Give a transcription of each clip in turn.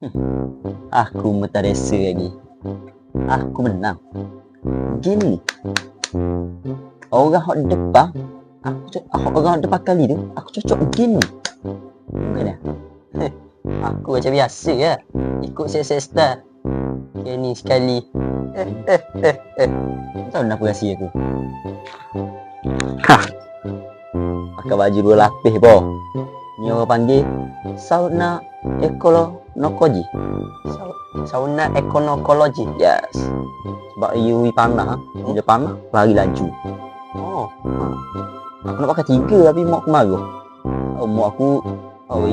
Aku tak rasa lagi. Aku menang. Gini. Orang hok depan, orang hok depan kali tu, aku cocok gini. Bukan dah? Aku macam biasa ya. Ikut siesta. Gini sekali. Tahu kenapa rahsia aku? Pakai baju 2 lapis boh. Ni orang panggil sauna ekologi. Sauna ekologi. Yes. Sebab UV panas, bila panas lari laju. Oh. Aku nak pakai 3 tapi mak aku marah. Mak aku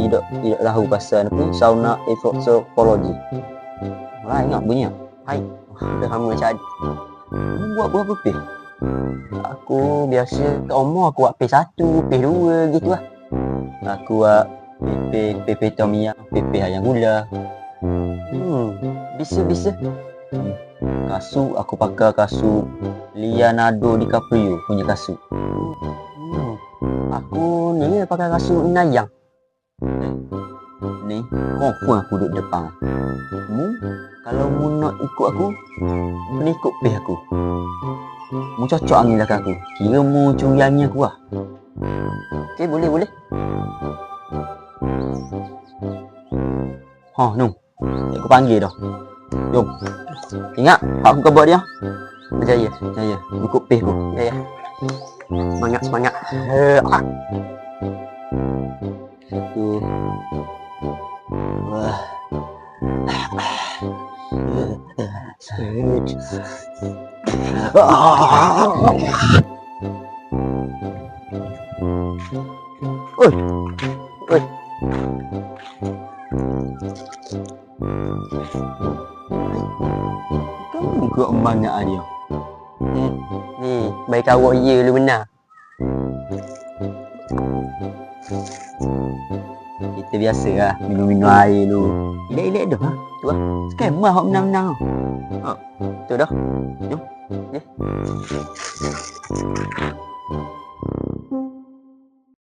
tidak tahu pasal apa sauna ekologi. Lah ingat bunyi. Hai. Dah lama macam adik. Buat berapa pih? Aku biasa kat rumah aku buat P1, P2 gitu lah. Aku buat PP Tom Yum, PP ayam gula. Bisa. Kasut aku pakai kasut Leonardo DiCaprio punya kasut. Aku ni pakai kasut Nayang. Ni confirm aku duduk depan. Kalau mu nak ikut aku, ni ikut pih aku. Mu cocok angin belakang aku. Kira mu curi angin aku lah. Okey, boleh. Nung. Aku panggil dah. Jom. Ingat, hak aku buat dia. Berjaya. Ikut pih aku. Ya. Semangat. Satu. Wah. Oi. Kamu ikut mana dia? Ni, baik awak ye lu benar. Kita biasa lah, minum air lu. Ilek dah ha. Tu ah. Skemah hok menang-menang. Tu dah. Jom.